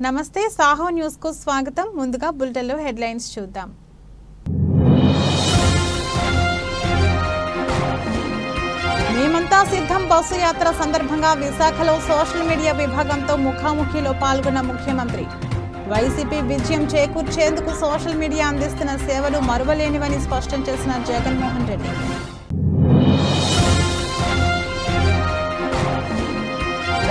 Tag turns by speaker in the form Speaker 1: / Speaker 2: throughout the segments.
Speaker 1: నమస్తే సాహో న్యూస్ కు స్వాగతం. ముందుగా బులెటిన్ లో హెడ్లైన్స్ చూద్దాం. మేమంతా సిద్ధం బస్సు యాత్ర సందర్భంగా విశాఖలో సోషల్ మీడియా విభాగంతో ముఖాముఖిలో పాల్గొన్న ముఖ్యమంత్రి. వైసీపీ విజయం చేకూర్చేందుకు సోషల్ మీడియా అందిస్తున్న సేవలు మరువలేనివని స్పష్టం చేసిన జగన్మోహన్ రెడ్డి.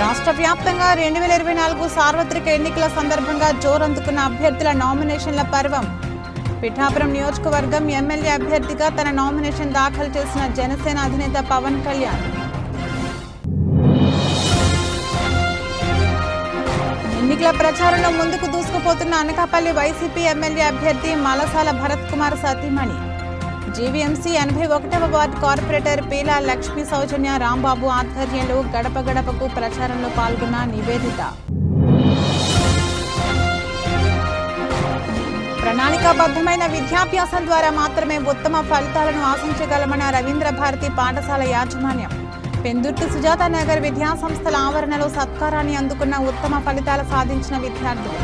Speaker 1: రాష్ట్ర వ్యాప్తంగా 2024 సార్వత్రిక ఎన్నికల సందర్భంగా జోరందుకున్న అభ్యర్థుల నామినేషన్ల పర్వం. పిఠాపురం నియోజకవర్గం ఎమ్మెల్యే అభ్యర్థిగా తన నామినేషన్ దాఖలు చేసిన జనసేన అధినేత పవన్ కళ్యాణ్. ఎన్నికల ప్రచారంలో ముందుకు దూసుకుపోతున్న అనకాపల్లి వైసీపీ ఎమ్మెల్యే అభ్యర్థి మలసాల భరత్ కుమార్ సతీమణి. జీవీఎంసీ 81వ వార్డు కార్పొరేటర్ పీలా లక్ష్మీ సౌజన్య రాంబాబు ఆధ్వర్యంలో గడప గడపకు ప్రచారంలో పాల్గొన్న నివేదిత. ప్రణాళికాబద్ధమైన విద్యాభ్యాసం ద్వారా మాత్రమే ఉత్తమ ఫలితాలను ఆశించగలమన్న రవీంద్ర భారతి పాఠశాల యాజమాన్యం. పెందుర్తి సుజాత నగర్ విద్యాసంస్థల ఆవరణలో సత్కారాన్ని అందుకున్న ఉత్తమ ఫలితాలు సాధించిన విద్యార్థులు.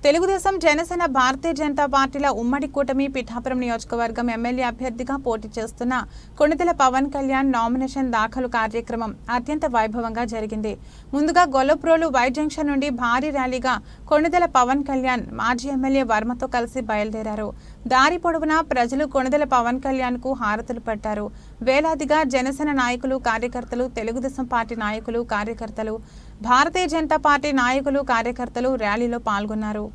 Speaker 1: తెలుగుదేశం, జనసేన, భారతీయ జనతా పార్టీల ఉమ్మడి కూటమి పిఠాపురం నియోజకవర్గం ఎమ్మెల్యే అభ్యర్థిగా పోటీ చేస్తున్న కొణిదెల పవన్ కళ్యాణ్ నామినేషన్ దాఖలు కార్యక్రమం అత్యంత వైభవంగా జరిగింది. ముందుగా గొల్లప్రోలు వై జంక్షన్ నుండి భారీ ర్యాలీగా కొణిదెల పవన్ కళ్యాణ్ మాజీ ఎమ్మెల్యే వర్మతో కలిసి బయలుదేరారు. దారి పొడవునా ప్రజలు కొణిదెల పవన్ కళ్యాణ్ కు హారతులు పట్టారు. వేలాదిగా జనసేన నాయకులు, కార్యకర్తలు, తెలుగుదేశం పార్టీ నాయకులు, కార్యకర్తలు, భారతీయ జనతా పార్టీ నాయకులు, కార్యకర్తలు ర్యాలీలో పాల్గొన్నారు.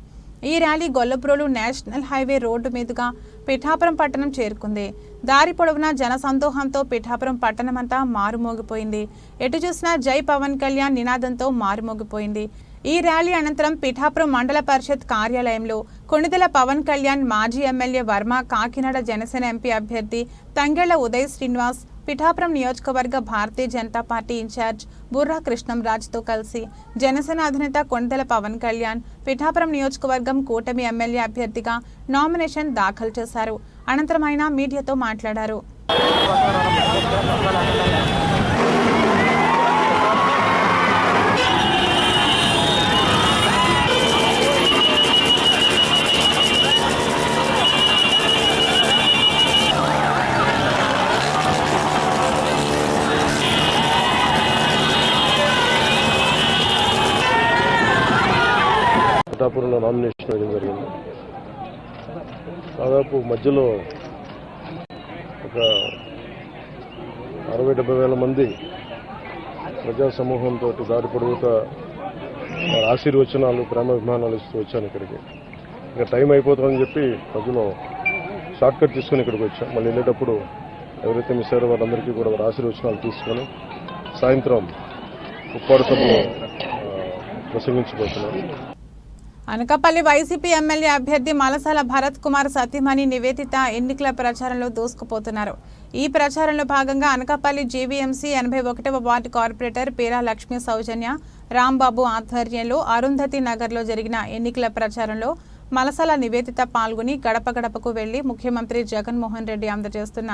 Speaker 1: ఈ rally Gollaprolu national highway road మీదుగా పిఠాపురం పట్టణం చేరుకుంది. దారి పొడవునా జనసందోహంతో పిఠాపురం పట్టణమంతా మారుమోగిపోయింది. ఎటు చూసినా జై పవన్ కళ్యాణ్ నినాదంతో మారుమోగిపోయింది. ఈ ర్యాలీ అనంతరం పిఠాపురం మండల పరిషత్ కార్యాలయంలో కొణిదెల పవన్ కళ్యాణ్, మాజీ ఎమ్మెల్యే వర్మ, కాకినాడ జనసేన ఎంపీ అభ్యర్థి తంగెళ్ల ఉదయ్ శ్రీనివాస్, పిఠాపురం నియోజకవర్గ భారతీయ జనతా పార్టీ ఇన్ఛార్జ్ బుర్రా కృష్ణంరాజుతో కలిసి జనసేన అధినేత కొణిదెల పవన్ కళ్యాణ్ పిఠాపురం నియోజకవర్గం కూటమి ఎమ్మెల్యే అభ్యర్థిగా నామినేషన్ దాఖలు చేశారు. అనంతరం ఆయన మీడియాతో మాట్లాడారు.
Speaker 2: పిఠాపురంలో నామినేషన్ వేయడం జరిగింది. దాదాపు మధ్యలో ఒక 60-70 వేల మంది ప్రజా సమూహంతో దారి పొడుగుతా ఆశీర్వచనాలు, ప్రేమాభిమానాలు ఇస్తూ వచ్చాను ఇక్కడికి. ఇంకా టైం అయిపోతుందని చెప్పి మధ్యలో షార్ట్ కట్ తీసుకుని ఇక్కడికి వచ్చాం. మళ్ళీ వెళ్ళేటప్పుడు ఎవరైతే మిస్ అయ్యారో వాళ్ళందరికీ కూడా వారి ఆశీర్వచనాలు తీసుకొని సాయంత్రం ఉప్పాడు సభలో ప్రసంగించబోతున్నాం.
Speaker 1: అనకాపల్లి వైసీపీ ఎమ్మెల్యే అభ్యర్థి మలసాల భరత్ కుమార్ సతీమణి నివేదిత ఎన్నికల ప్రచారంలో దూసుకుపోతున్నారు. ఈ ప్రచారంలో భాగంగా అనకాపల్లి జీవీఎంసీ 81వ వార్డు కార్పొరేటర్ పీలా లక్ష్మీ సౌజన్య రాంబాబు ఆధ్వర్యంలో అరుంధతి నగర్లో జరిగిన ఎన్నికల ప్రచారంలో మలసాల నివేదిత పాల్గొని గడప గడపకు వెళ్లి ముఖ్యమంత్రి జగన్మోహన్ రెడ్డి అందజేస్తున్న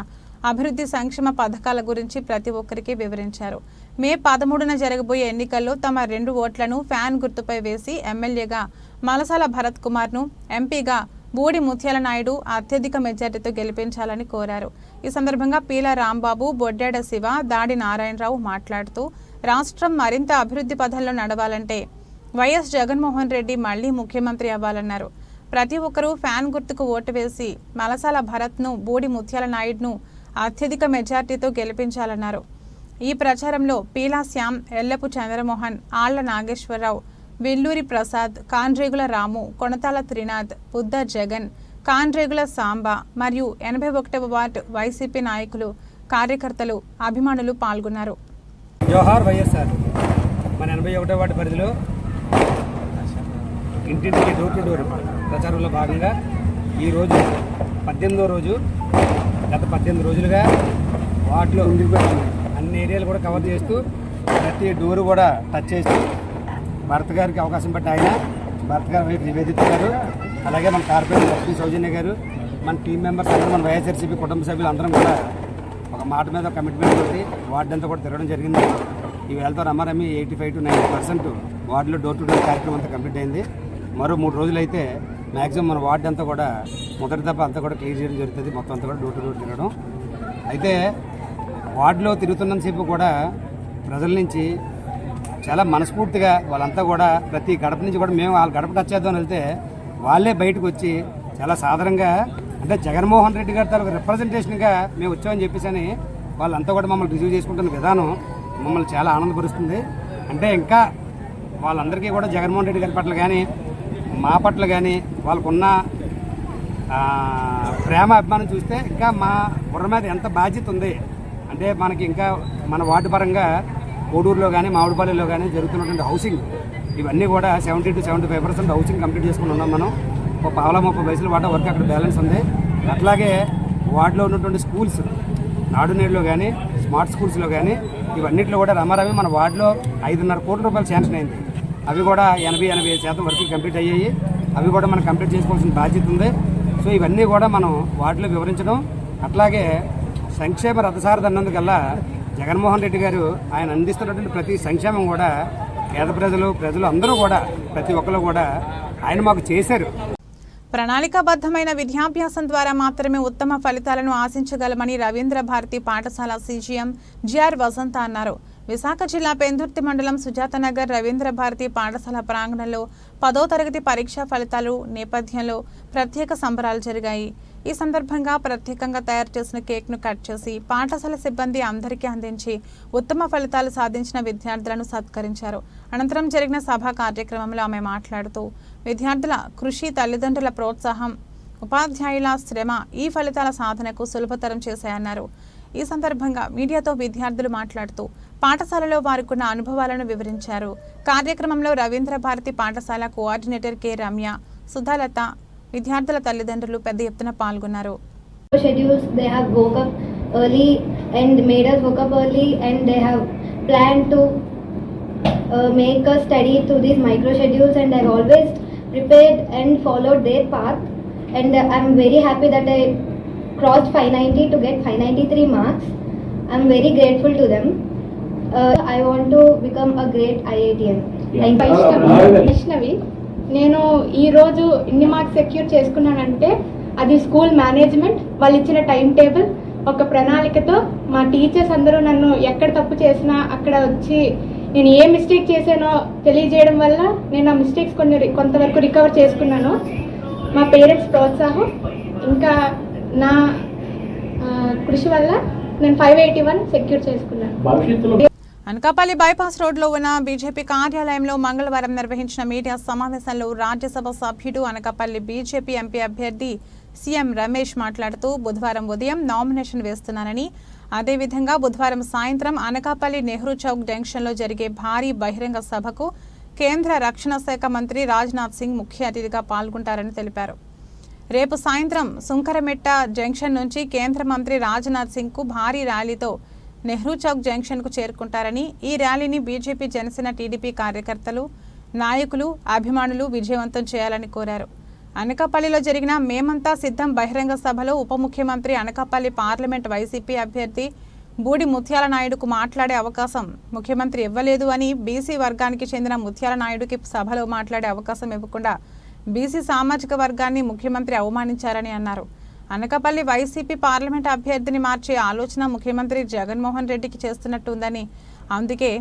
Speaker 1: అభివృద్ధి సంక్షేమ పథకాల గురించి ప్రతి ఒక్కరికి వివరించారు. మే 13న జరగబోయే ఎన్నికల్లో తమ 2 ఓట్లను ఫ్యాన్ గుర్తుపై వేసి ఎమ్మెల్యేగా మలసాల భరత్ కుమార్ను, ఎంపీగా బూడి ముత్యాల నాయుడు అత్యధిక మెజార్టీతో గెలిపించాలని కోరారు. ఈ సందర్భంగా పీలా రాంబాబు, బొడ్డాడ శివ, దాడి నారాయణరావు మాట్లాడుతూ రాష్ట్రం మరింత అభివృద్ధి పథంలో నడవాలంటే వైఎస్ జగన్మోహన్ రెడ్డి మళ్లీ ముఖ్యమంత్రి అవ్వాలన్నారు. ప్రతి ఒక్కరూ ఫ్యాన్ గుర్తుకు ఓటు వేసి మలసాల భరత్ను, బూడి ముత్యాల నాయుడును అత్యధిక మెజార్టీతో గెలిపించాలన్నారు. ఈ ప్రచారంలో పీలా శ్యామ్, ఎల్లపు చంద్రమోహన్, ఆళ్ల నాగేశ్వరరావు, విల్లూరి ప్రసాద్, కాన్రేగుల రాము, కొణతాల త్రినాథ్, బుద్ధ జగన్, కాన్రేగుల సాంబ మరియు 81వ వార్డు వైసీపీ నాయకులు, కార్యకర్తలు, అభిమానులు పాల్గొన్నారు.
Speaker 3: జోహార్ వైఎస్ఆర్. మన 81వ వార్డు పరిధిలో ఇంటింటికి డోర్ టు డోర్ ప్రచారంలో భాగంగా ఈరోజు 18వ రోజు. గత 18 రోజులుగా వార్డులో అన్ని ఏరియాలు కూడా కవర్ చేస్తూ ప్రతి డోరు కూడా టచ్ చేస్తూ భరత్ గారికి అవకాశం పట్టి ఆయన, భరత్ గారి వైపు నివేదిత గారు, అలాగే మన కార్పొరేటర్ లక్ష్మీ సౌజన్య గారు, మన టీం మెంబర్స్ అందరూ, మన వైఎస్ఆర్సీపీ కుటుంబ సభ్యులు అందరం కూడా ఒక మాట మీద కమిట్మెంట్ తోటి వార్డు అంతా కూడా తిరగడం జరిగింది. ఈ వేళతో రమారమి 85 to 90% వార్డులో డోర్ టు డోర్ కార్యక్రమం అంతా కంప్లీట్ అయింది. మరో 3 రోజులైతే మ్యాక్సిమం మన వార్డు అంతా కూడా మొదటి దఫా అంతా కూడా క్లియర్ చేయడం జరుగుతుంది. మొత్తం అంతా కూడా డోర్ టు డోర్ తిరగడం. అయితే వార్డులో తిరుగుతున్నంతసేపు కూడా ప్రజల నుంచి చాలా మనస్ఫూర్తిగా వాళ్ళంతా కూడా ప్రతి గడప నుంచి కూడా మేము వాళ్ళ గడప టచ్ చేద్దామని వెళ్తే వాళ్ళే బయటకు వచ్చి చాలా సాధారణంగా అంటే జగన్మోహన్ రెడ్డి గారి తాలూకు రిప్రజెంటేషన్గా మేము వచ్చామని చెప్పేసి అని వాళ్ళంతా కూడా మమ్మల్ని రిసీవ్ చేసుకుంటున్న విధానం మమ్మల్ని చాలా ఆనందపరుస్తుంది. అంటే ఇంకా వాళ్ళందరికీ కూడా జగన్మోహన్ రెడ్డి గారి పట్ల కానీ మా పట్ల కానీ వాళ్ళకున్న ప్రేమ అభిమానం చూస్తే ఇంకా మా బుర్ర మీద ఎంత బాధ్యత ఉంది అంటే మనకి ఇంకా మన వార్డు పరంగా కోడూరులో కానీ మామిడిపల్లిలో కానీ జరుగుతున్నటువంటి హౌసింగ్ ఇవన్నీ కూడా 70 to 75% హౌసింగ్ కంప్లీట్ చేసుకుని ఉన్నాం. మనం ఒక 30 పైసలు వాటా వరకు అక్కడ బ్యాలెన్స్ ఉంది. అట్లాగే వార్డులో ఉన్నటువంటి స్కూల్స్ నాడు నేడులో కానీ స్మార్ట్ స్కూల్స్లో కానీ ఇవన్నింటిలో కూడా రమారమి మన వార్డులో 5.5 కోట్ల రూపాయలు శాంక్షన్ అయింది. అవి కూడా 80-85% వరకు కంప్లీట్ అయ్యాయి. అవి కూడా మనం కంప్లీట్ చేసుకోవాల్సిన బాధ్యత ఉంది. సో ఇవన్నీ కూడా మనం వార్డులో వివరించడం అట్లాగే సంక్షేమ రథసారథి అన్నందుకల్లా జగన్మోహన్ రెడ్డి గారు ఆయన అందిస్తున్నటువంటి ప్రతి సంక్షేమం కూడా పేద ప్రజలు అందరూ కూడా ప్రతి ఒక్కరు కూడా ఆయన మాకు చేశారు.
Speaker 1: ప్రణాళికాబద్ధమైన విద్యాభ్యాసం ద్వారా మాత్రమే ఉత్తమ ఫలితాలను ఆశించగలమని రవీంద్ర భారతి పాఠశాల CGM జిఆర్ వసంత అన్నారు. విశాఖ జిల్లా పెందుర్తి మండలం సుజాతనగర్ రవీంద్ర భారతి పాఠశాల ప్రాంగణంలో 10వ తరగతి పరీక్షా ఫలితాలు నేపథ్యంలో ప్రత్యేక సంబరాలు జరిగాయి. ఈ సందర్భంగా ప్రత్యేకంగా తయారు చేసిన కేక్ను కట్ చేసి పాఠశాల సిబ్బంది అందరికీ అందించి ఉత్తమ ఫలితాలు సాధించిన విద్యార్థులను సత్కరించారు. అనంతరం జరిగిన సభా కార్యక్రమంలో ఆమె మాట్లాడుతూ విద్యార్థుల కృషి, తల్లిదండ్రుల ప్రోత్సాహం, ఉపాధ్యాయుల శ్రమ ఈ ఫలితాల సాధనకు సులభతరం చేశాయన్నారు. ఈ సందర్భంగా మీడియాతో విద్యార్థులు మాట్లాడుతూ పాఠశాలలో వారికున్న అనుభవాలను వివరించారు. కార్యక్రమంలో రవీంద్ర భారతి పాఠశాల కోఆర్డినేటర్ కె రమ్య, సుధాలత, విద్యార్థుల తల్లిదండ్రులు పెద్ద ఎత్తున పాల్గొన్నారు.
Speaker 4: Schedules, they have woke up early and made us woke up early and they have planned to make us study through these micro schedules and I've always prepared and followed their path and I'm very happy that I crossed 590 to get 593 marks. I'm very grateful to them. I want to become a great IITian.
Speaker 5: Vaishnavi, నేను ఈరోజు ఇన్ని marks secure చేసుకున్నానంటే అది school management వాళ్ళు ఇచ్చిన time table, ఒక ప్రణాళికతో మా teachers అందరూ నన్ను ఎక్కడ తప్పు చేసినా అక్కడ వచ్చి నేను ఏ మిస్టేక్ చేశానో తెలియజేయడం వల్ల నేను ఆ మిస్టేక్స్ కొంతవరకు రికవర్ చేసుకున్నాను. మా పేరెంట్స్ ప్రోత్సాహం ఇంకా నా కృషి వల్ల నేను 581 సెక్యూర్ చేసుకున్నాను.
Speaker 1: అనకాపల్లి బైపాస్ రోడ్లో ఉన్న బీజేపీ కార్యాలయంలో మంగళవారం నిర్వహించిన మీడియా సమావేశంలో రాజ్యసభ సభ్యుడు అనకాపల్లి బీజేపీ ఎంపీ అభ్యర్థి సీఎం రమేష్ మాట్లాడుతూ బుధవారం ఉదయం నామినేషన్ వేస్తున్నానని, అదేవిధంగా బుధవారం సాయంత్రం అనకాపల్లి నెహ్రూ చౌక్ జంక్షన్లో జరిగే భారీ బహిరంగ సభకు కేంద్ర రక్షణ శాఖ మంత్రి రాజ్నాథ్ సింగ్ ముఖ్య అతిథిగా పాల్గొంటారని తెలిపారు. రేపు సాయంత్రం సుంకరమెట్ట జంక్షన్ నుంచి కేంద్ర మంత్రి రాజ్నాథ్ సింగ్కు భారీ ర్యాలీతో నెహ్రూ చౌక్ జంక్షన్కు చేరుకుంటారని, ఈ ర్యాలీని బీజేపీ, జనసేన, టీడీపీ కార్యకర్తలు, నాయకులు, అభిమానులు విజయవంతం చేయాలని కోరారు. అనకాపల్లిలో జరిగిన మేమంతా సిద్ధం బహిరంగ సభలో ఉప ముఖ్యమంత్రి, అనకాపల్లి పార్లమెంట్ వైసీపీ అభ్యర్థి బూడి ముత్యాల నాయుడుకు మాట్లాడే అవకాశం ముఖ్యమంత్రి ఇవ్వలేదు అని, బీసీ వర్గానికి చెందిన ముత్యాల నాయుడుకి సభలో మాట్లాడే అవకాశం ఇవ్వకుండా బీసీ సామాజిక వర్గాన్ని ముఖ్యమంత్రి అవమానించారని అన్నారు. అనకాపల్లి వైసీపీ పార్లమెంట్ అభ్యర్థిని మార్చే ఆలోచన ముఖ్యమంత్రి జగన్మోహన్ రెడ్డికి చేస్తున్నట్టుందని, అందుకే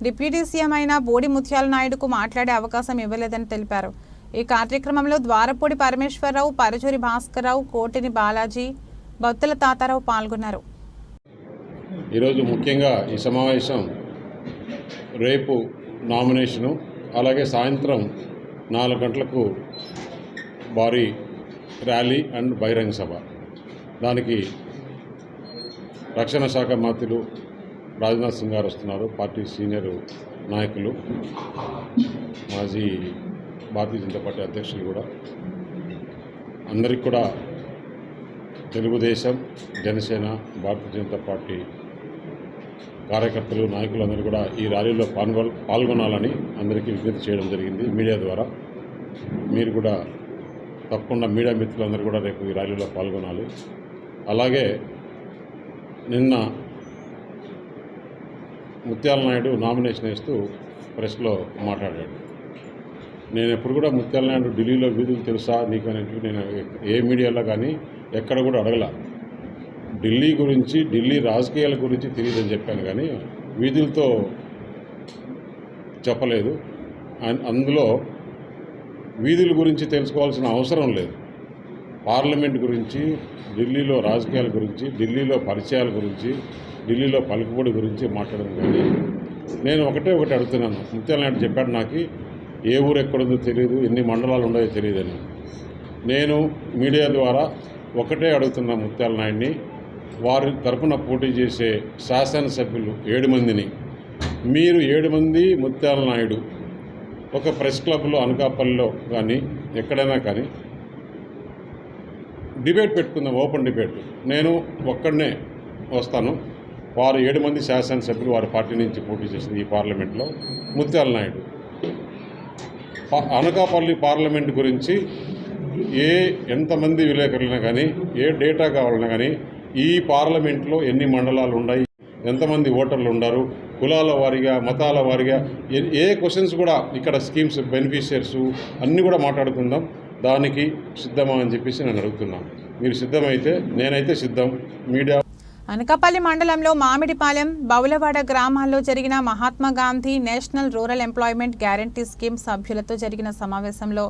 Speaker 1: డిప్యూటీ సీఎం అయిన బోడి ముత్యాల నాయుడుకు మాట్లాడే అవకాశం ఇవ్వలేదని తెలిపారు. ఈ కార్యక్రమంలో ద్వారపూడి పరమేశ్వరరావు, పరచూరి భాస్కర్రావు, కోటిని బాలాజీ, బొత్తుల తాతారావు పాల్గొన్నారు.
Speaker 6: ఈరోజు ముఖ్యంగా ఈ సమావేశం రేపు నామినేషను, అలాగే సాయంత్రం 4 గంటలకు భారీ ర్యాలీ అండ్ బహిరంగ సభ. దానికి రక్షణ శాఖ మంత్రులు రాజ్నాథ్ సింగ్ గారు వస్తున్నారు, పార్టీ సీనియర్ నాయకులు, మాజీ భారతీయ జనతా పార్టీ అధ్యక్షులు కూడా, అందరికీ కూడా తెలుగుదేశం, జనసేన, భారతీయ జనతా పార్టీ కార్యకర్తలు, నాయకులు అందరూ కూడా ఈ ర్యాలీలో పాల్గొనాలని అందరికీ విజ్ఞప్తి చేయడం జరిగింది మీడియా ద్వారా. మీరు కూడా తప్పకుండా మీడియా మిత్రులందరూ కూడా రేపు ఈ ర్యాలీలో పాల్గొనాలి. అలాగే నిన్న ముత్యాల నాయుడు నామినేషన్ వేస్తూ ప్రెస్లో మాట్లాడాడు. నేను ఎప్పుడు కూడా ముత్యాల నాయుడు ఢిల్లీలో వీధులు తెలుసా నీకు అనేది నేను ఏ మీడియాలో కానీ ఎక్కడ కూడా అడగల. ఢిల్లీ గురించి, ఢిల్లీ రాజకీయాల గురించి తెలియదని చెప్పాను కానీ వీధులతో చెప్పలేదు. అందులో వీధుల గురించి తెలుసుకోవాల్సిన అవసరం లేదు. పార్లమెంట్ గురించి, ఢిల్లీలో రాజకీయాల గురించి, ఢిల్లీలో పరిచయాల గురించి, ఢిల్లీలో పలుకుబడి గురించి మాట్లాడడం కానీ నేను ఒకటి అడుగుతున్నాను. ముత్యాల నాయుడు చెప్పాడు నాకు ఏ ఊరు ఎక్కడుందో తెలియదు, ఎన్ని మండలాలు ఉన్నాయో తెలియదని. నేను మీడియా ద్వారా ఒకటే అడుగుతున్నా ముత్యాల నాయుడిని, వారి తరఫున పోటీ చేసే శాసనసభ్యులు 7 మందిని, మీరు 7 మంది ముత్యాల నాయుడు ఒక ప్రెస్ క్లబ్లో అనకాపల్లిలో కానీ ఎక్కడైనా కానీ డిబేట్ పెట్టుకుందాం, ఓపెన్ డిబేట్. నేను ఒక్కడనే వస్తాను. వారు 7 మంది శాసనసభ్యులు వారి పార్టీ నుంచి పోటీ చేసింది ఈ పార్లమెంట్లో. ముత్యాల నాయుడు అనకాపల్లి పార్లమెంట్ గురించి ఎంతమంది విలేకరులైనా కానీ, ఏ డేటా కావాలన్నా కానీ, ఈ పార్లమెంట్లో ఎన్ని మండలాలు ఉన్నాయి, ఎంతమంది ఓటర్లు ఉన్నారు, కులాల వారీగా, మతాల వారీగా, ఏ క్వశ్చన్స్ కూడా ఇక్కడ స్కీమ్స్ బెనిఫిషియర్స్ అన్నీ కూడా మాట్లాడుకుందాం. దానికి సిద్ధమా అని చెప్పేసి నేను అడుగుతున్నాను. మీరు సిద్ధమైతే నేనైతే సిద్ధం. మీడియా
Speaker 1: అనకాపల్లి మండలంలో మామిడిపాలెం, బౌలవాడ గ్రామాల్లో జరిగిన Mahatma Gandhi national rural employment guarantee scheme సభ్యులతో జరిగిన సమావేశంలో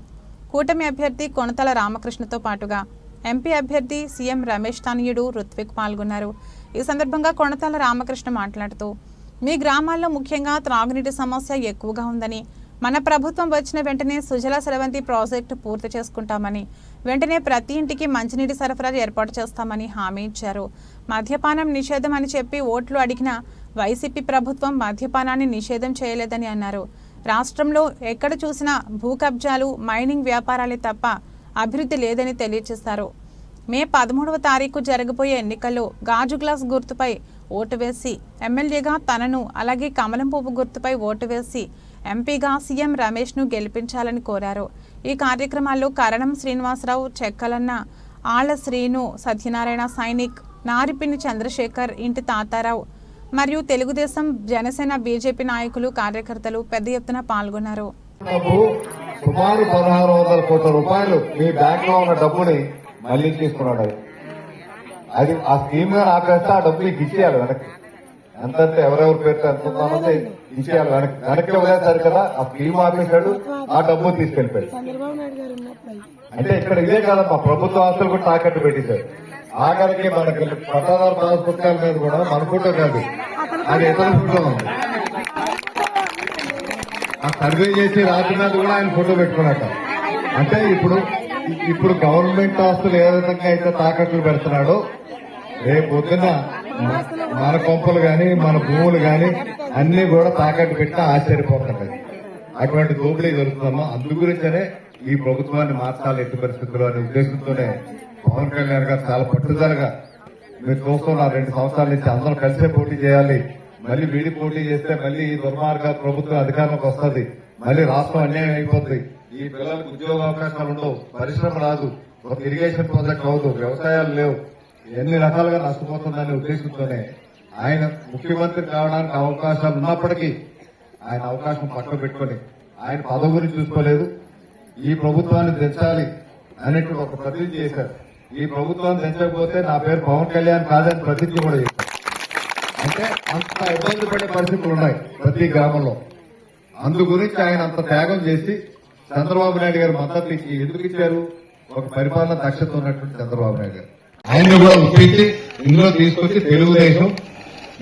Speaker 1: కూటమి అభ్యర్థి కొనతల రామకృష్ణతో పాటుగా ఎంపీ అభ్యర్థి సీఎం రమేష్ తనయుడు రుత్విక్ పాల్గొన్నారు. ఈ సందర్భంగా కొనతల రామకృష్ణ మాట్లాడుతూ, మీ గ్రామాల్లో ముఖ్యంగా త్రాగునీటి సమస్య ఎక్కువగా ఉందని, మన ప్రభుత్వం వచ్చిన వెంటనే సుజల స్రవంతి ప్రాజెక్టు పూర్తి చేసుకుంటామని, వెంటనే ప్రతి ఇంటికి మంచినీటి సరఫరా ఏర్పాటు చేస్తామని హామీ ఇచ్చారు. మద్యపానం నిషేధం అని చెప్పి ఓట్లు అడిగిన వైసీపీ ప్రభుత్వం మద్యపానాన్ని నిషేధం చేయలేదని అన్నారు. రాష్ట్రంలో ఎక్కడ చూసినా భూ కబ్జాలు, మైనింగ్ వ్యాపారాలే తప్ప అభివృద్ధి లేదని తెలియజేశారు. మే 13వ తారీఖు జరగబోయే ఎన్నికల్లో గాజు గ్లాస్ గుర్తుపై ఓటు వేసి ఎమ్మెల్యేగా తనను, అలాగే కమలం పువ్వు గుర్తుపై ఓటు వేసి ఎంపీగా సీఎం రమేష్ను గెలిపించాలని కోరారు. ఈ కార్యక్రమాల్లో కరణం శ్రీనివాసరావు, చెక్కలన్న, ఆళ్ల శ్రీను, సత్యనారాయణ, సైనిక్, నారిపిని చంద్రశేఖర్, ఇంటి తాతారావు మరియు తెలుగుదేశం, జనసేన, బీజేపీ నాయకులు, కార్యకర్తలు పెద్ద ఎత్తున పాల్గొన్నారు.
Speaker 7: సుమారు 1600 కోట్ల రూపాయలు మీ బ్యాంక్ లో ఉన్న డబ్బుని మళ్లీ తీసుకున్నాడు. అది ఆ స్కీమ్ గా ఆపేస్తే ఆ డబ్బు నీకు ఇచ్చేయాలి వెనక్కి. ఎంతంటే ఎవరెవరి పేరుతో ఎంత ఉందంటే ఇచ్చేయాలి వెనక్కి వదిలేసారు కదా. ఆ స్కీమ్ ఆపేశాడు, ఆ డబ్బు తీసుకెళ్లిపోయాడు. అంటే ఇక్కడ ఇదే కాదమ్మా, ప్రభుత్వ ఆస్తులు కూడా తాకట్టు పెట్టేశారు. ఆఖరికి మనకి పట్టాదారు పాస్ పుస్తకాల మీద కూడా మన ఫోటో కాదు, అది ఇతర ఫోటో ఉంది. ఆ సర్వే చేసి రాత్రి మీద కూడా ఆయన ఫోటో పెట్టుకున్నట్ట. అంటే ఇప్పుడు గవర్నమెంట్ ఆస్తులు ఏ విధంగా అయితే తాకట్లు పెడుతున్నాడో, రేపు పొద్దున్న మన కొంపలు గాని, మన భూములు గాని అన్ని కూడా తాకట్టు పెట్టినా ఆశ్చర్యపోతుంటాయి. అటువంటి దోపిడీ జరుగుతుందమ్మా. అందు గురించనే ఈ ప్రభుత్వాన్ని మార్చాలి ఎట్టి పరిస్థితుల్లో అనే ఉద్దేశంతోనే పవన్ కళ్యాణ్ గారు చాలా పట్టుదలగా, మీరు చూస్తున్నారు 2 సంవత్సరాల నుంచి అందరూ కలిసే పోటీ చేయాలి, మళ్ళీ వీడి పోటీ చేస్తే మళ్ళీ ఈ దుర్మార్గ ప్రభుత్వం అధికారంలోకి వస్తుంది, మళ్ళీ రాష్ట్రం అన్యాయం అయిపోతుంది, ఈ పిల్లలకు ఉద్యోగ అవకాశాలు ఉండవు, పరిశ్రమ రాదు, ఒక ఇరిగేషన్ ప్రాజెక్ట్ అవ్వదు, వ్యవసాయాలు లేవు, ఎన్ని రకాలుగా నష్టపోతుందనే ఉద్దేశంతోనే ఆయన ముఖ్యమంత్రి కావడానికి అవకాశాలు ఉన్నప్పటికీ ఆయన అవకాశం పక్కన పెట్టుకుని ఆయన పదవిని చూసుకోలేదు. ఈ ప్రభుత్వాన్ని తెచ్చాలి అనేటువంటి ఒక ప్రతిజ్ఞ చేశారు. ఈ ప్రభుత్వాన్ని తెచ్చకపోతే నా పేరు పవన్ కళ్యాణ్ కాదని ప్రతిజ్ఞ కూడా చేశారు. అంటే అంత ఇబ్బంది పడే పరిస్థితులు ఉన్నాయి ప్రతి గ్రామంలో. అందు గురించి ఆయన అంత త్యాగం చేసి చంద్రబాబు నాయుడు గారు మద్దతు ఇచ్చి ఎందుకు ఇచ్చారు? ఒక పరిపాలన దక్షత ఉన్నటువంటి చంద్రబాబు నాయుడు గారు ఆయన్ని కూడా ఒప్పించి ఇందులో తీసుకొచ్చి తెలుగుదేశం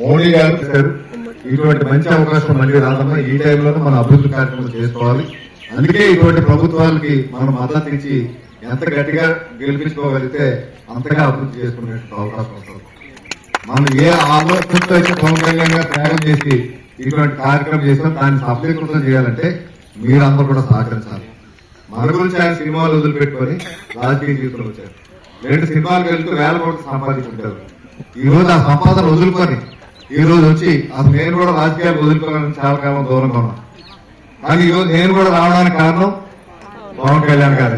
Speaker 7: మోడీ గారు ఇచ్చారు. ఇటువంటి మంచి అవకాశం మళ్ళీ రాదమ్మా. ఈ టైంలోనే మనం అభివృద్ధి కార్యక్రమాలు చేసుకోవాలి. అందుకే ఇటువంటి ప్రభుత్వాలకి మనం మద్దతు ఇచ్చి ఎంత గట్టిగా గెలిపించుకోగలిగితే అంతగా అభివృద్ధి చేసుకునే అవకాశం ఉంటుంది. మనం ఏ ఆలోచనతో అయితే పవన్ కళ్యాణ్ గారు త్యాగం చేసి ఇటువంటి కార్యక్రమం చేస్తాం, దాన్ని సఫలీకృతం చేయాలంటే మీరందరూ కూడా సహకరించాలి. మన గురించి ఆయన సినిమాలు వదిలిపెట్టుకొని రాజకీయ జీవితంలో వచ్చారు. 2 సినిమాలకు వెళ్తూ 1000 కోట్లు సంపాదించుకుంటారు. ఈ రోజు ఆ సంపాదన వదులుకొని ఈ రోజు వచ్చి అసలు నేను కూడా రాజకీయాలు వదులుకోవాలని చాలా కాలం దూరంగా ఉన్నాను. కానీ ఈ రోజు నేను కూడా రావడానికి కారణం పవన్ కళ్యాణ్ గారు.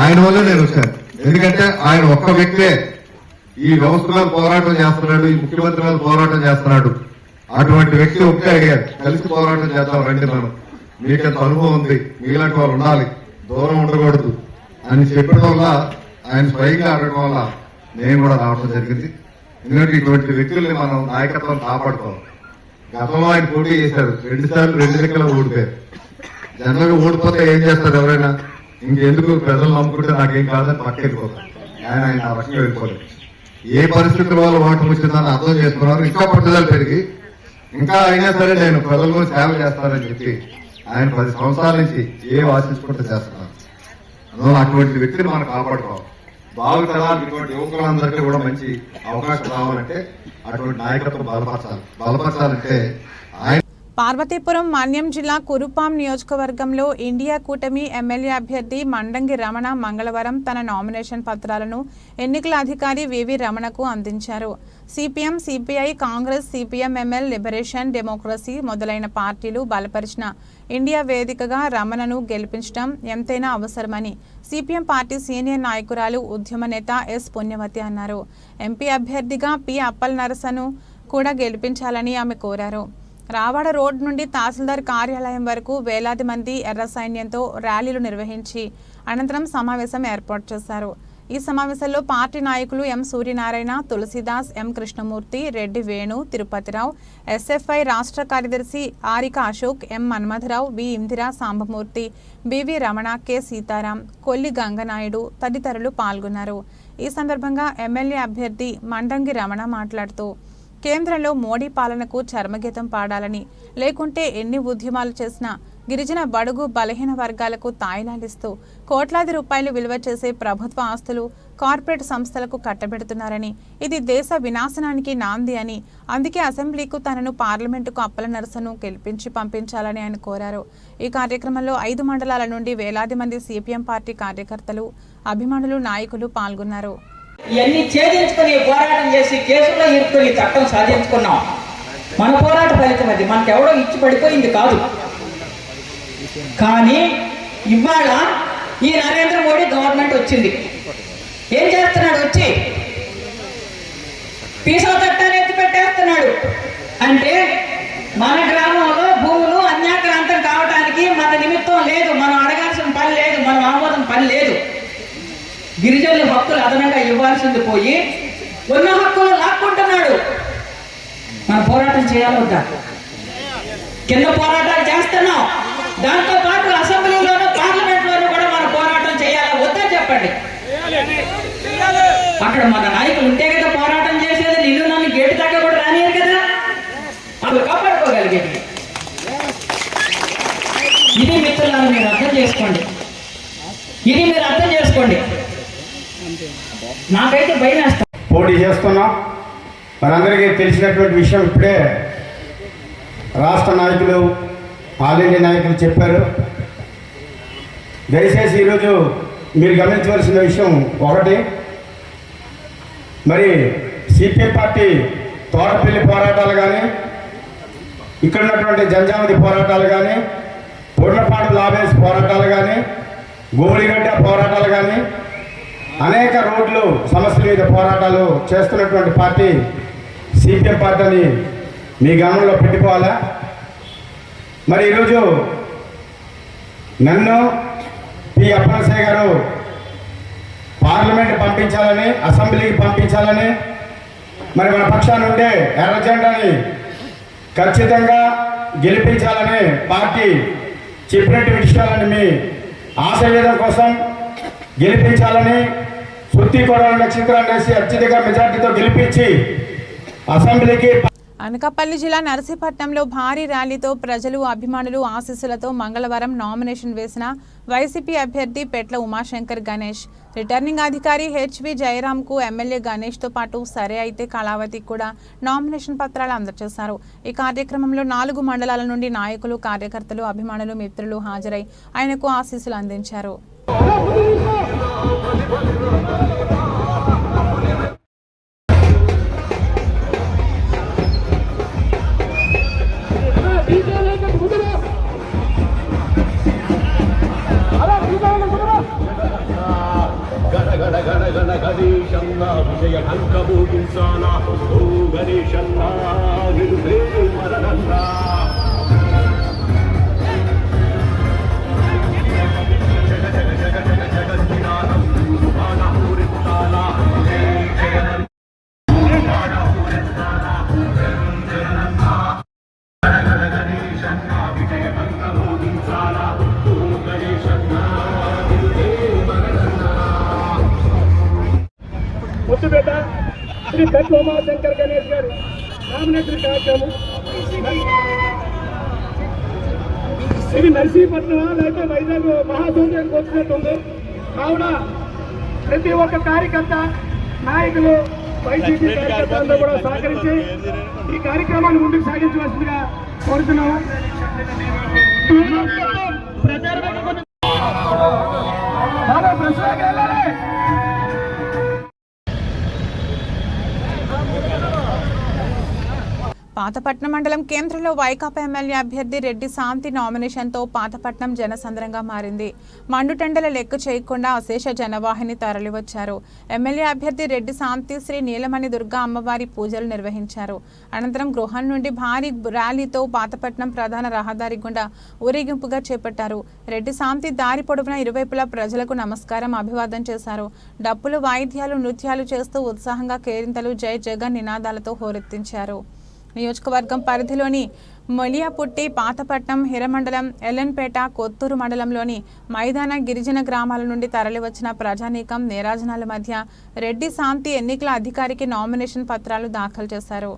Speaker 7: ఆయన వల్ల నేను వచ్చాను. ఎందుకంటే ఆయన ఒక్క వ్యక్తే ఈ వ్యవస్థ మీద పోరాటం చేస్తున్నాడు, ఈ ముఖ్యమంత్రి మీద పోరాటం చేస్తున్నాడు. అటువంటి వ్యక్తి ఒకటే అడిగారు, కలిసి పోరాటం చేద్దాం రండి మనం. మీకంత అనుభవం ఉంది, మీలాంటి వాళ్ళు ఉండాలి, దూరం ఉండకూడదు అని చెప్పడం వల్ల, ఆయన స్వయంగా అడగడం వల్ల నేను కూడా రావడం జరిగింది. ఎందుకంటే ఇటువంటి వ్యక్తుల్ని మనం నాయకత్వం కాపాడుకోవాలి. గతంలో ఆయన పోటీ చేశారు, 2 సార్లు 2 లెక్కలు ఓడిపోయారు. జనరల్ గా ఓడిపోతే ఏం చేస్తారు ఎవరైనా, ఇంకెందుకు ప్రజలు నమ్ముకుంటే నాకేం కాదని పక్కెళ్ళిపోతారు. ఆయన ఆ రకంగా వెళ్ళిపోలేదు. ఏ పరిస్థితుల వల్ల ఓటమి వచ్చిందని అర్థం చేసుకున్నారు. ఇంకా పట్టుదల పెరిగి ఇంకా అయినా సరే నేను ప్రజలకు సేవ చేస్తానని చెప్పి ఆయన 10 సంవత్సరాల నుంచి ఏం ఆశించుకుంటూ చేస్తున్నారు. అందువల్ల అటువంటి వ్యక్తిని మనం కాపాడుకోవాలి. భావితరాలకు ఇటువంటి యువకులందరికీ కూడా మంచి అవకాశం రావాలంటే అటువంటి నాయకత్వం బలపరచాలంటే ఆయన
Speaker 1: పార్వతీపురం మన్యం జిల్లా కురుపాం నియోజకవర్గంలో ఇండియా కూటమి ఎమ్మెల్యే అభ్యర్థి మండంగి రమణ మంగళవారం తన నామినేషన్ పత్రాలను ఎన్నికల అధికారి వివి రమణకు అందించారు. CPM, CPI, Congress, CPMML, liberation democracy మొదలైన పార్టీలు బలపరిచిన ఇండియా వేదికగా రమణను గెలిపించడం ఎంతైనా అవసరమని సిపిఎం పార్టీ సీనియర్ నాయకురాలు, ఉద్యమ నేత ఎస్ పుణ్యవతి అన్నారు. ఎంపీ అభ్యర్థిగా పి అప్పల్ నరసను కూడా గెలిపించాలని ఆమె కోరారు. రావాడ రోడ్ నుండి తహసీల్దార్ కార్యాలయం వరకు వేలాది మంది ఎర్ర సైన్యంతో ర్యాలీలు నిర్వహించి అనంతరం సమావేశం ఏర్పాటు చేశారు. ఈ సమావేశంలో పార్టీ నాయకులు ఎం సూర్యనారాయణ, తులసిదాస్, ఎం కృష్ణమూర్తి, రెడ్డి వేణు, తిరుపతిరావు, ఎస్ఎఫ్ఐ రాష్ట్ర కార్యదర్శి ఆరిక అశోక్, ఎం మన్మథరావు, వి ఇందిరా, సాంబమూర్తి, బివి రమణ, కె సీతారాం, కొల్లి గంగనాయుడు తదితరులు పాల్గొన్నారు. ఈ సందర్భంగా ఎమ్మెల్యే అభ్యర్థి మండంగి రమణ మాట్లాడుతూ కేంద్రంలో మోడీ పాలనకు చర్మగీతం పాడాలని, లేకుంటే ఎన్ని ఉద్యమాలు చేసినా గిరిజన బడుగు బలహీన వర్గాలకు తాయిలాలిస్తూ కోట్లాది రూపాయలు విలువ చేసే ప్రభుత్వ ఆస్తులు కార్పొరేట్ సంస్థలకు కట్టబెడుతున్నారని, ఇది దేశ వినాశనానికి నాంది అని, అందుకే అసెంబ్లీకు తనను పార్లమెంటుకు అప్పల నరసను గెలిపించి పంపించాలని ఆయన కోరారు. ఈ కార్యక్రమంలో 5 మండలాల నుండి వేలాది మంది సిపిఎం పార్టీ కార్యకర్తలు, అభిమానులు, నాయకులు పాల్గొన్నారు.
Speaker 8: ఇవన్నీ ఛేదించుకొని పోరాటం చేసి కేసులో ఇరుక్కుని చట్టం సాధించుకున్నాం. మన పోరాట ఫలితం అది, మనకెవడో ఇచ్చి పడిపోయింది కాదు. కానీ ఇవాళ ఈ నరేంద్ర మోడీ గవర్నమెంట్ వచ్చింది. ఏం చేస్తున్నాడు? వచ్చి పీసో చట్టాన్ని ఎత్తి పెట్టేస్తున్నాడు. అంటే మన గ్రామంలో భూములు అన్యాక్రాంతం కావడానికి మన నిమిత్తం లేదు, మనం అడగాల్సిన పని లేదు, మనం ఆమోదం పని లేదు. గిరిజనుల హక్కులు అదనంగా ఇవ్వాల్సింది పోయి ఉన్న హక్కులు లాక్కుంటున్నాడు. మనం పోరాటం చేయాలి వద్దా? కింద పోరాటాలు చేస్తున్నాం, దాంతో పాటు అసెంబ్లీలోనూ పార్లమెంట్లోనూ కూడా మనం పోరాటం చేయాలా వద్దా చెప్పండి. అక్కడ మన నాయకులు ఉంటే కదా పోరాటం చేసేది. నిన్ను నన్ను గేటు దాకా కూడా రానియరు కదా, అవి కాపాడుకోగలిగేది. ఇది మిత్రులను మీరు అర్థం చేసుకోండి, ఇది మీరు అర్థం చేసుకోండి. నాకైతే భయం వేస్తాం.
Speaker 3: పోటీ చేస్తున్నాం. మనందరికీ తెలిసినటువంటి విషయం ఇప్పుడే రాష్ట్ర నాయకులు, ఆల్ ఇండియా నాయకులు చెప్పారు. దయచేసి ఈరోజు మీరు గమనించవలసిన విషయం ఒకటి, మరి సిపిఎం పార్టీ తోటపల్లి పోరాటాలు కానీ, ఇక్కడ ఉన్నటువంటి జంజామతి పోరాటాలు కానీ, పొడ్లపాడు లాబేస్ పోరాటాలు కానీ, గోళిగడ్డ పోరాటాలు కానీ, అనేక రోడ్లు సమస్యల మీద పోరాటాలు చేస్తున్నటువంటి పార్టీ సిపిఎం పార్టీని మీ గమనంలో పెట్టుకోవాలా. మరి ఈరోజు నన్ను పి అప్పలసాయి గారు పార్లమెంట్ పంపించాలని, అసెంబ్లీకి పంపించాలని, మరి మన పక్షాన ఉండే ఎర్ర జెండాని ఖచ్చితంగా గెలిపించాలని పార్టీ చెప్పినట్టు విషయాలని మీ ఆశీర్వాదం కోసం గెలిపించాలని, సుత్తి కూడా నక్షత్రాన్ని వేసి అత్యధిక మెజార్టీతో గెలిపించి అసెంబ్లీకి.
Speaker 1: అనకాపల్లి జిల్లా నర్సీపట్నంలో భారీ ర్యాలీతో ప్రజలు, అభిమానులు ఆశీస్సులతో మంగళవారం నామినేషన్ వేసిన వైసీపీ అభ్యర్థి పెట్ల ఉమాశంకర్ గణేష్, రిటర్నింగ్ అధికారి హెచ్వి జయరాంకు ఎమ్మెల్యే గణేష్తో పాటు సరే అయితే కళావతి కూడా నామినేషన్ పత్రాలు అందజేశారు. ఈ కార్యక్రమంలో 4 మండలాల నుండి నాయకులు, కార్యకర్తలు, అభిమానులు, మిత్రులు హాజరై ఆయనకు ఆశీస్సులు అందించారు.
Speaker 9: విజయ కంకబూటించానా ఓ గణేశన్నా నిరుపేరు మరణన్నా ముద్దుపేట శ్రీ కట్ల ఉమాశంకర్ గణేష్ గారు నామినేటెడ్ కార్యక్రమం. ఇది నర్సీపట్నం లేకపోతే వైజాగ్ మహాసముద్రానికి వచ్చినట్టుంది. కావున ప్రతి ఒక్క కార్యకర్త, నాయకులు, వైసీపీ కార్యకర్తలందరూ కూడా సహకరించి ఈ కార్యక్రమాన్ని ముందుకు సాగించవలసిందిగా కోరుతున్నాము.
Speaker 1: పాతపట్నం మండలం కేంద్రంలో వైకాపా ఎమ్మెల్యే అభ్యర్థి రెడ్డి శాంతి నామినేషన్తో పాతపట్నం జనసంద్రంగా మారింది. మండుటెండల లెక్క చేయకుండా అశేష జనవాహిని తరలివచ్చారు. ఎమ్మెల్యే అభ్యర్థి రెడ్డి శాంతి శ్రీ నీలమణి దుర్గా అమ్మవారి పూజలు నిర్వహించారు. అనంతరం గృహం నుండి భారీ ర్యాలీతో పాతపట్నం ప్రధాన రహదారి గుండా ఊరేగింపుగా చేపట్టారు. రెడ్డి శాంతి దారి పొడవున ఇరువైపులా ప్రజలకు నమస్కారం, అభివాదం చేశారు. డప్పులు, వాయిద్యాలు, నృత్యాలు చేస్తూ ఉత్సాహంగా కేరింతలు, జై జగన్ నినాదాలతో హోరెత్తించారు. నియోజకవర్గం పరిధిలోని మొలియాపుట్టి, పాతపట్నం, హిరమండలం, ఎల్లన్పేట, కొత్తూరు మండలంలోని మైదాన, గిరిజన గ్రామాల నుండి తరలివచ్చిన ప్రజానీకం నీరాజనాల మధ్య రెడ్డి శాంతి ఎన్నికల అధికారికి నామినేషన్ పత్రాలు దాఖలు చేశారు.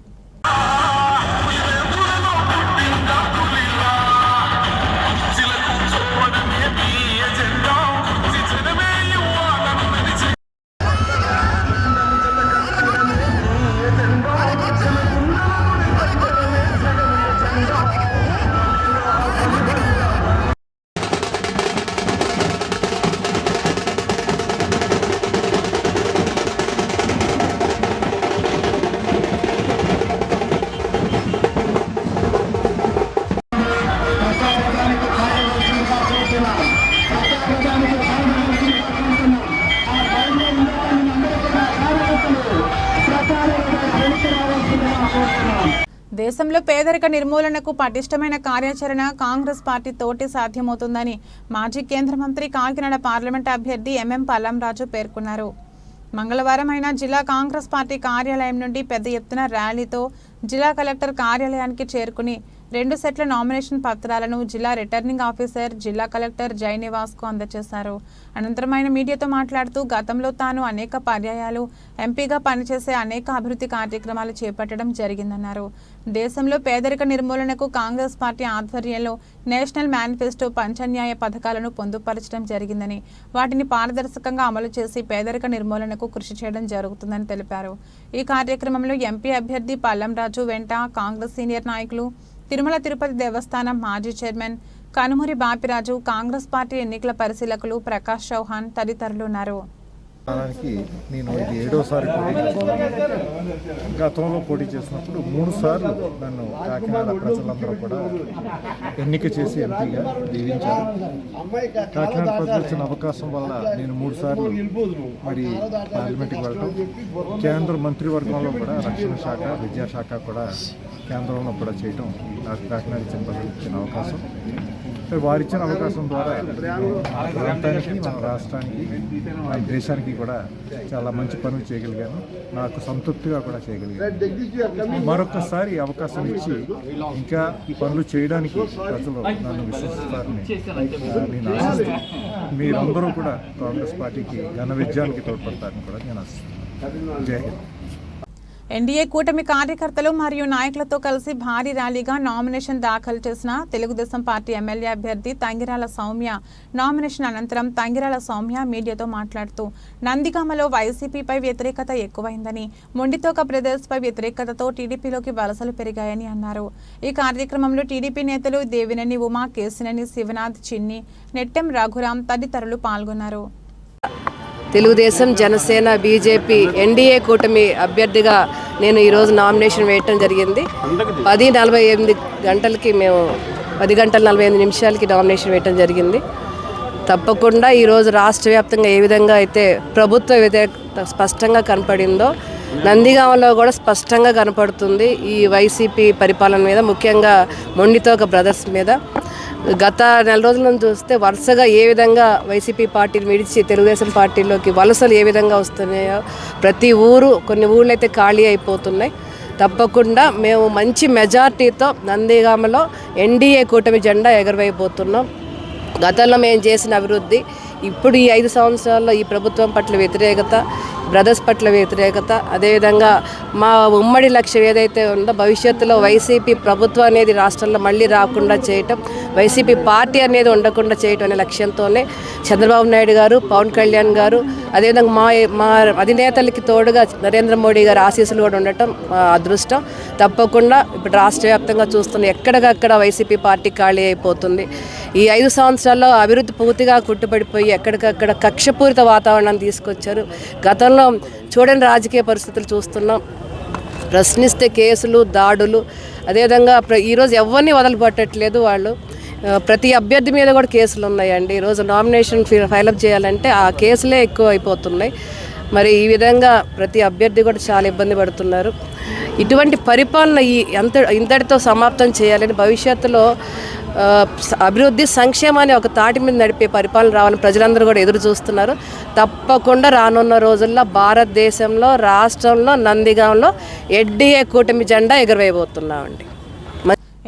Speaker 1: దేశంలో పేదరిక నిర్మూలనకు పటిష్టమైన కార్యాచరణ కాంగ్రెస్ పార్టీ తోటి సాధ్యమవుతుందని మాజీ కేంద్ర మంత్రి, కాకినాడ పార్లమెంట్ అభ్యర్థి ఎంఎం పల్లంరాజు పేర్కొన్నారు. మంగళవారం ఆయన జిల్లా కాంగ్రెస్ పార్టీ కార్యాలయం నుండి పెద్ద ఎత్తున ర్యాలీతో జిల్లా కలెక్టర్ కార్యాలయానికి చేరుకుని 2 సెట్ల నామినేషన్ పత్రాలను జిల్లా రిటర్నింగ్ ఆఫీసర్, జిల్లా కలెక్టర్ జయనివాస్కు అందజేశారు. అనంతరం ఆయన మీడియాతో మాట్లాడుతూ గతంలో తాను అనేక పర్యాయాలు ఎంపీగా పనిచేసే అనేక అభివృద్ధి కార్యక్రమాలు చేపట్టడం జరిగిందన్నారు. దేశంలో పేదరిక నిర్మూలనకు కాంగ్రెస్ పార్టీ ఆధ్వర్యంలో నేషనల్ మేనిఫెస్టో, పంచన్యాయ పథకాలను పొందుపరచడం జరిగిందని, వాటిని పారదర్శకంగా అమలు చేసి పేదరిక నిర్మూలనకు కృషి చేయడం జరుగుతుందని తెలిపారు. ఈ కార్యక్రమంలో ఎంపీ అభ్యర్థి పల్లంరాజు వెంట కాంగ్రెస్ సీనియర్ నాయకులు, తిరుమల తిరుపతి దేవస్థానం మాజీ చైర్మన్ కనుమూరి బాపిరాజు, కాంగ్రెస్ పార్టీ ఎన్నికల పరిశీలకులు ప్రకాష్ చౌహాన్ తదితరులు ఉన్నారు.
Speaker 10: నేను ఇది 7వసారి పోటీ చేస్తున్నాను. గతంలో పోటీ చేసినప్పుడు 3 సార్లు నన్ను కాకినాడ ప్రజలందరూ కూడా ఎన్నిక చేసి ఎంపీగా దీవించారు. కాకినాడ ప్రజలు ఇచ్చిన అవకాశం వల్ల నేను 3 సార్లు మరి పార్లమెంట్కి వెళ్ళడం, కేంద్ర మంత్రివర్గంలో కూడా రక్షణ శాఖ, విద్యాశాఖ కూడా కేంద్రంలో కూడా చేయడం నాకు కాకినాడ ఇచ్చిన అవకాశం. వారిచ్చిన అవకాశం ద్వారా మన ప్రాంతానికి, మన రాష్ట్రానికి, మన దేశానికి కూడా చాలా మంచి పనులు చేయగలిగాను. నాకు సంతృప్తిగా కూడా చేయగలిగాను. మరొకసారి అవకాశం ఇచ్చి ఇంకా పనులు చేయడానికి ప్రజలు నన్ను విశ్వసిస్తారని నేను ఆశిస్తూ, మీరందరూ కూడా కాంగ్రెస్ పార్టీకి ఘన విజయానికి తోడ్పడతారని కూడా నేను ఆశిస్తున్నాను. జై హింద్.
Speaker 1: ఎన్డీఏ కూటమి కార్యకర్తలు మరియు నాయకులతో కలిసి భారీ ర్యాలీగా నామినేషన్ దాఖలు చేసిన తెలుగుదేశం పార్టీ ఎమ్మెల్యే అభ్యర్థి తంగిరాల సౌమ్య నామినేషన్ అనంతరం తంగిరాల సౌమ్య మీడియాతో మాట్లాడుతూ నందిగామలో వైసీపీపై వ్యతిరేకత ఎక్కువైందని, మొండితోక బ్రదర్స్పై వ్యతిరేకతతో టీడీపీలోకి వలసలు పెరిగాయని అన్నారు. ఈ కార్యక్రమంలో టీడీపీ నేతలు దేవినేని ఉమా, కేసినేని శివనాథ్, చిన్ని, నెట్టెం రఘురాం తదితరులు పాల్గొన్నారు.
Speaker 11: తెలుగుదేశం, జనసేన, బీజేపీ ఎన్డీఏ కూటమి అభ్యర్థిగా నేను ఈరోజు నామినేషన్ వేయటం జరిగింది. 10:48 గంటలకి మేము 10 గంటల 45 నిమిషాలకి నామినేషన్ వేయటం జరిగింది. తప్పకుండా ఈరోజు రాష్ట్ర వ్యాప్తంగా ఏ విధంగా అయితే ప్రభుత్వ వ్యతిరేకత స్పష్టంగా కనపడిందో నందిగామలో కూడా స్పష్టంగా కనపడుతుంది. ఈ వైసీపీ పరిపాలన మీద, ముఖ్యంగా మొండితోక బ్రదర్స్ మీద గత నెల రోజుల నుంచి చూస్తే వరుసగా ఏ విధంగా వైసీపీ పార్టీని విడిచి తెలుగుదేశం పార్టీలోకి వలసలు ఏ విధంగా వస్తున్నాయో, ప్రతి ఊరు, కొన్ని ఊళ్ళు అయితే ఖాళీ అయిపోతున్నాయి. తప్పకుండా మేము మంచి మెజార్టీతో నందిగామలో ఎన్డీఏ కూటమి జెండా ఎగరవేయబోతున్నాం. గతంలో మేము చేసిన అభివృద్ధి, ఇప్పుడు ఈ 5 సంవత్సరాల్లో ఈ ప్రభుత్వం పట్ల వ్యతిరేకత, బ్రదర్స్ పట్ల వ్యతిరేకత, అదేవిధంగా మా ఉమ్మడి లక్ష్యం ఏదైతే ఉందో భవిష్యత్తులో వైసీపీ ప్రభుత్వం అనేది రాష్ట్రంలో మళ్ళీ రాకుండా చేయటం, వైసీపీ పార్టీ అనేది ఉండకుండా చేయటం అనే లక్ష్యంతోనే చంద్రబాబు నాయుడు గారు, పవన్ కళ్యాణ్ గారు, అదేవిధంగా మా అధినేతలకి తోడుగా నరేంద్ర మోడీ గారు ఆశీస్సులు కూడా ఉండటం మా అదృష్టం. తప్పకుండా ఇప్పుడు రాష్ట్ర వ్యాప్తంగా చూస్తున్న ఎక్కడికక్కడ వైసీపీ పార్టీ ఖాళీ అయిపోతుంది. ఈ 5 సంవత్సరాల్లో అభివృద్ధి పూర్తిగా కుట్టుపడిపోయి ఎక్కడికక్కడ కక్షపూరిత వాతావరణాన్ని తీసుకొచ్చారు. గతంలో చూడండి రాజకీయ పరిస్థితులు చూస్తున్నాం, ప్రశ్నిస్తే కేసులు, దాడులు, అదేవిధంగా ఈరోజు ఎవరిని వదలుపట్టట్లేదు వాళ్ళు. ప్రతి అభ్యర్థి మీద కూడా కేసులు ఉన్నాయండి. ఈరోజు నామినేషన్ ఫైలప్ చేయాలంటే ఆ కేసులే ఎక్కువ అయిపోతున్నాయి. మరి ఈ విధంగా ప్రతి అభ్యర్థి కూడా చాలా ఇబ్బంది పడుతున్నారు. ఇటువంటి పరిపాలన ఇంతటితో సమాప్తం చేయాలని, భవిష్యత్తులో అభివృద్ధి సంక్షేమాన్ని ఒక తాటి మీద నడిపే పరిపాలన రావాలని ప్రజలందరూ కూడా ఎదురు చూస్తున్నారు. తప్పకుండా రానున్న రోజుల్లో భారతదేశంలో, రాష్ట్రంలో, నందిగాంలో ఎన్డీఏ కూటమి జెండా ఎగురవేయబోతున్నామండి.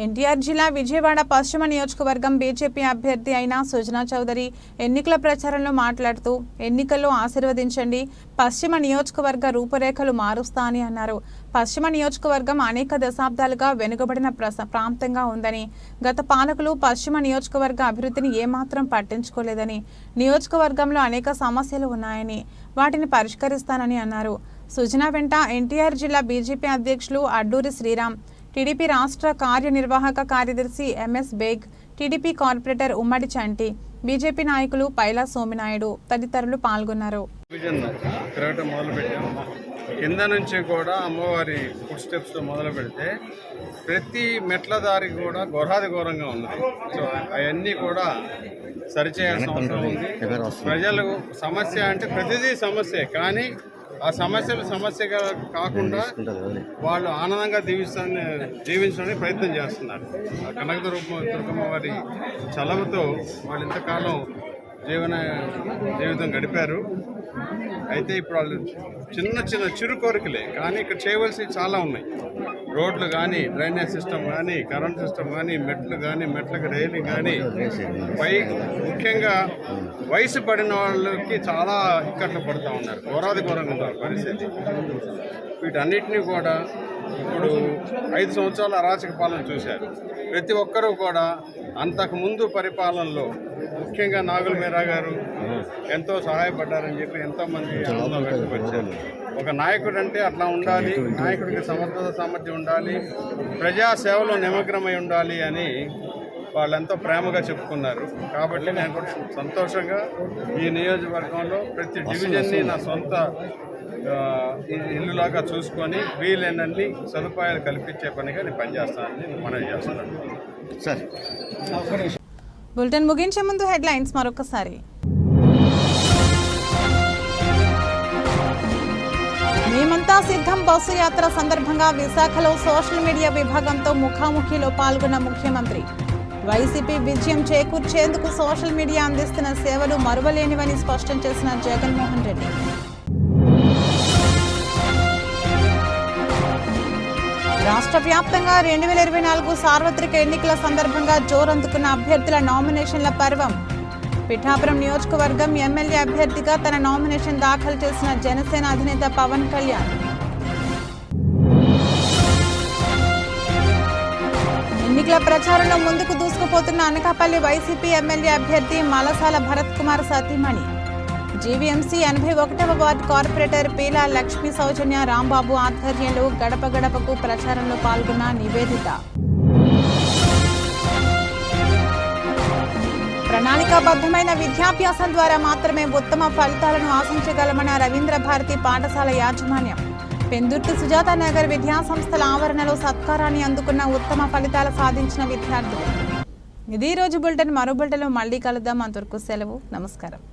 Speaker 1: ఎన్టీఆర్ జిల్లా విజయవాడ పశ్చిమ నియోజకవర్గం బీజేపీ అభ్యర్థి అయిన సుజనా చౌదరి ఎన్నికల ప్రచారంలో మాట్లాడుతూ, ఎన్నికల్లో ఆశీర్వదించండి, పశ్చిమ నియోజకవర్గ రూపురేఖలు మారుస్తా అని అన్నారు. పశ్చిమ నియోజకవర్గం అనేక దశాబ్దాలుగా వెనుకబడిన ప్రాంతంగా ఉందని, గత పాలకులు పశ్చిమ నియోజకవర్గ అభివృద్ధిని ఏమాత్రం పట్టించుకోలేదని, నియోజకవర్గంలో అనేక సమస్యలు ఉన్నాయని, వాటిని పరిష్కరిస్తానని అన్నారు. సుజనా వెంట ఎన్టీఆర్ జిల్లా బీజేపీ అధ్యక్షులు అడ్డూరి శ్రీరామ్, టీడీపీ రాష్ట్ర కార్యనిర్వాహక కార్యదర్శి ఎంఎస్ బేగ్, టీడీపీ కార్పొరేటర్ ఉమ్మడి చంటి, బీజేపీ నాయకులు పైలా సోమినాయుడు తదితరులు పాల్గొన్నారు.
Speaker 12: కింద నుంచి కూడా అమ్మవారి ఫుడ్ స్టెప్స్ మొదలు పెడితే ప్రతి మెట్ల దారి కూడా ఘోరాది ఘోరంగా ఉంది. సో అవన్నీ కూడా సరిచేయాల్సిన అవసరం ఉంది. ప్రజలు సమస్య అంటే ప్రతిదీ సమస్య, కానీ ఆ సమస్యలు సమస్యగా కాకుండా వాళ్ళు ఆనందంగా జీవించడానికి ప్రయత్నం చేస్తున్నారు. కనకదుర్గమ్మ వారి చలవతో వాళ్ళు ఇంతకాలం జీవితం గడిపారు. అయితే ఇప్పుడు వాళ్ళు చిన్న చిన్న చిరు కోరికలే, కానీ ఇక్కడ చేయవలసి చాలా ఉన్నాయి. రోడ్లు కానీ, డ్రైనేజ్ సిస్టమ్ కానీ, కరెంట్ సిస్టమ్ కానీ, మెట్లు కానీ, మెట్లకు రైలింగ్ కానీ, ముఖ్యంగా వయసు పడిన వాళ్ళకి చాలా ఇక్కట్లు పడుతూ ఉన్నారు. ఘోరాది ఘోరంగా ఉన్నారు పరిస్థితి. వీటన్నిటినీ కూడా ఇప్పుడు 5 సంవత్సరాల అరాచక పాలన చూశారు. ప్రతి ఒక్కరూ కూడా అంతకుముందు పరిపాలనలో ముఖ్యంగా నాగుల మీరా గారు ఎంతో సహాయపడ్డారని చెప్పి ఎంతోమంది ఆనందం వ్యక్తపరిచారు. ఒక నాయకుడు అంటే అట్లా ఉండాలి, నాయకుడికి సమర్థత సామర్థ్యం ఉండాలి, ప్రజాసేవలో నిమగ్నమై ఉండాలి అని వాళ్ళెంతో ప్రేమగా చెప్పుకున్నారు. కాబట్టి నేను కూడా సంతోషంగా ఈ నియోజకవర్గంలో ప్రతి డివిజన్ని నా సొంత ఇల్లులాగా చూసుకొని వీలైనన్ని సదుపాయాలు కల్పించే పనిగా నేను పనిచేస్తానని మనవి చేస్తున్నాను. సరే,
Speaker 1: బులెటిన్ ముగించే ముందు హెడ్లైన్స్ మరొకసారి. మేమంతా సిద్ధం బస్సు యాత్ర సందర్భంగా విశాఖలో సోషల్ మీడియా విభాగంతో ముఖాముఖిలో పాల్గొన్న ముఖ్యమంత్రి. వైసీపీ విజయం చేకూర్చేందుకు సోషల్ మీడియా అందిస్తున్న సేవలు మరువలేనివని స్పష్టం చేసిన జగన్మోహన్ రెడ్డి. రాష్ట్ర వ్యాప్తంగా 2024 సార్వత్రిక ఎన్నికల సందర్భంగా జోరందుకున్న అభ్యర్థుల నామినేషన్ల పర్వం. పిఠాపురం నియోజకవర్గం ఎమ్మెల్యే అభ్యర్థిగా తన నామినేషన్ దాఖలు చేసిన జనసేన అధినేత పవన్ కళ్యాణ్. ఎన్నికల ప్రచారంలో ముందుకు దూసుకుపోతున్న అనకాపల్లి వైసీపీ ఎమ్మెల్యే అభ్యర్థి మలసాల భరత్ కుమార్ సతీమణి. జీవీఎంసీ 81వ వార్డు కార్పొరేటర్ పీలా లక్ష్మీ సౌజన్య రాంబాబు ఆధ్వర్యంలో గడప గడపకు ప్రచారంలో పాల్గొన్న నివేదిత. ప్రణాళికాబద్ధమైన విద్యాభ్యాసం ద్వారా మాత్రమే ఉత్తమ ఫలితాలను ఆశించగలమన్న రవీంద్ర భారతి పాఠశాల యాజమాన్యం. పెందుర్తి సుజాత నగర్ విద్యాసంస్థల ఆవరణలో సత్కారాన్ని అందుకున్న ఉత్తమ ఫలితాలు సాధించిన విద్యార్థులు. ఇది రోజు బులెటిన్. మరో బులెటిన్లో మళ్ళీ కలుద్దాం. అంతవరకు సెలవు. నమస్కారం.